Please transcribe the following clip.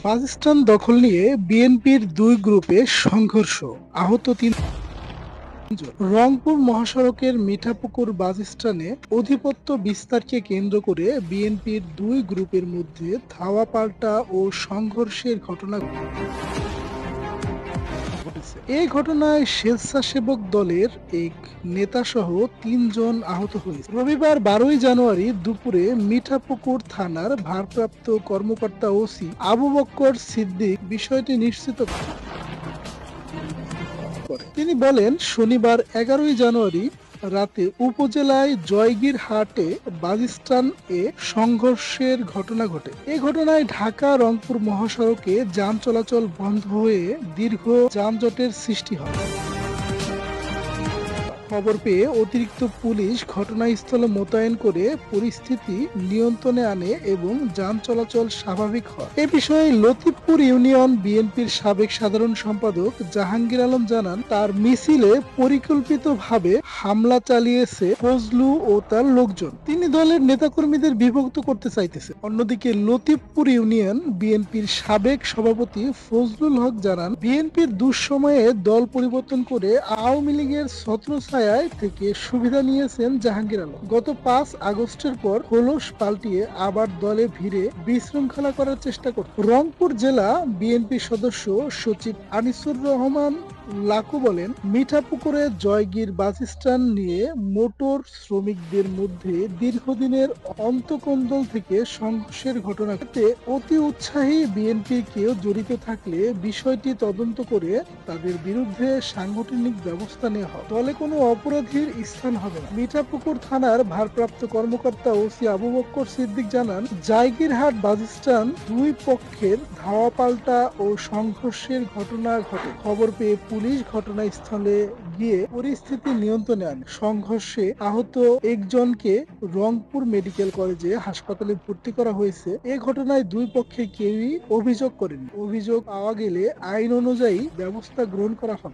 Bus stand দখল নিয়ে বিএনপির দুই গ্রুপে সংঘর্ষ, আহত তিনজন। রংপুর মহাসড়কের মিঠাপুকুর বাসস্ট্যান্ডে আধিপত্য বিস্তারকে কেন্দ্র করে বিএনপির দুই গ্রুপের মধ্যে ধাওয়া পাল্টা ও সংঘর্ষের ঘটনা ঘটেছে। এই ঘটনায় স্বেচ্ছাসেবক দলের এক নেতাসহ ৩ জন আহত হয়েছে। রবিবার ১২ই জানুয়ারি দুপুরে মিঠাপুকুর থানার ভারপ্রাপ্ত কর্মকর্তা ওসি আবু বক্কর সিদ্দিক বিষয়টি নিশ্চিত করেন। তিনি বলেন, শনিবার ১১ই জানুয়ারি রাতে উপজেলায় জয়গীরহাটে বাসস্ট্যান্ড এ সংঘর্ষের ঘটনা ঘটে। এ ঘটনায় ঢাকা রংপুর মহাসড়কে যান চলাচল বন্ধ হয়ে দীর্ঘ যানজটের সৃষ্টি হয়। খবর পেয়ে অতিরিক্ত পুলিশ ঘটনাস্থলে মোতায়েন করে পরিস্থিতি নিয়ন্ত্রণে আনে এবং যান চলাচল স্বাভাবিক হয়। এ বিষয়ে লতিফপুর ইউনিয়ন বিএনপির সাবেক সাধারণ সম্পাদক জাহাঙ্গীর আলম জানান, তার মিছিলে পরিকল্পিতভাবে হামলা চালিয়েছে ফজলু ও তার লোকজন। তিনি দলের নেতাকর্মীদের বিভক্ত করতে চাইতেছে। অন্যদিকে লতিফপুর ইউনিয়ন বিএনপির সাবেক সভাপতি ফজলুল হক জানান, বিএনপির দুঃসময়ে দল পরিবর্তন করে আওয়ামী লীগের ছত্রছায়ায় থেকে সুবিধা নিয়েছেন জাহাঙ্গীর আলম। গত ৫ আগস্টের পর খোলস পাল্টিয়ে আবার দলে ভিড়ে বিশৃঙ্খলা করার চেষ্টা করত। রংপুর জেলা বিএনপি সদস্য সচিব আনিসুর রহমান লাকু বলেন, মিঠাপুকুরে জয়গীর বাসস্ট্যান্ড নিয়ে মোটর শ্রমিকদের মধ্যে দীর্ঘদিনের অন্তকন্দল থেকে সংঘর্ষের ঘটনাতে অতি উৎসাহী বিএনপি কেউ জড়িত থাকলে বিষয়টি তদন্ত করে তাদের বিরুদ্ধে সাংগঠনিক ব্যবস্থা নেওয়া হয়। দলে কোনো অপরাধীর স্থান হবে না। মিঠাপুকুর থানার ভারপ্রাপ্ত কর্মকর্তা ওসি আবু বক্কর সিদ্দিক জানান, জয়গীরহাট বাসস্ট্যান্ড দুই পক্ষের ধাওয়া পাল্টা ও সংঘর্ষের ঘটনা ঘটে। খবর পেয়ে পুলিশ ঘটনাস্থলে গিয়ে পরিস্থিতি নিয়ন্ত্রণে আনে। সংঘর্ষে আহত একজনকে রংপুর মেডিকেল কলেজে হাসপাতালে ভর্তি করা হয়েছে। এ ঘটনায় দুই পক্ষের কেউই অভিযোগ করেনি। অভিযোগ পাওয়া গেলে আইন অনুযায়ী ব্যবস্থা গ্রহণ করা হবে।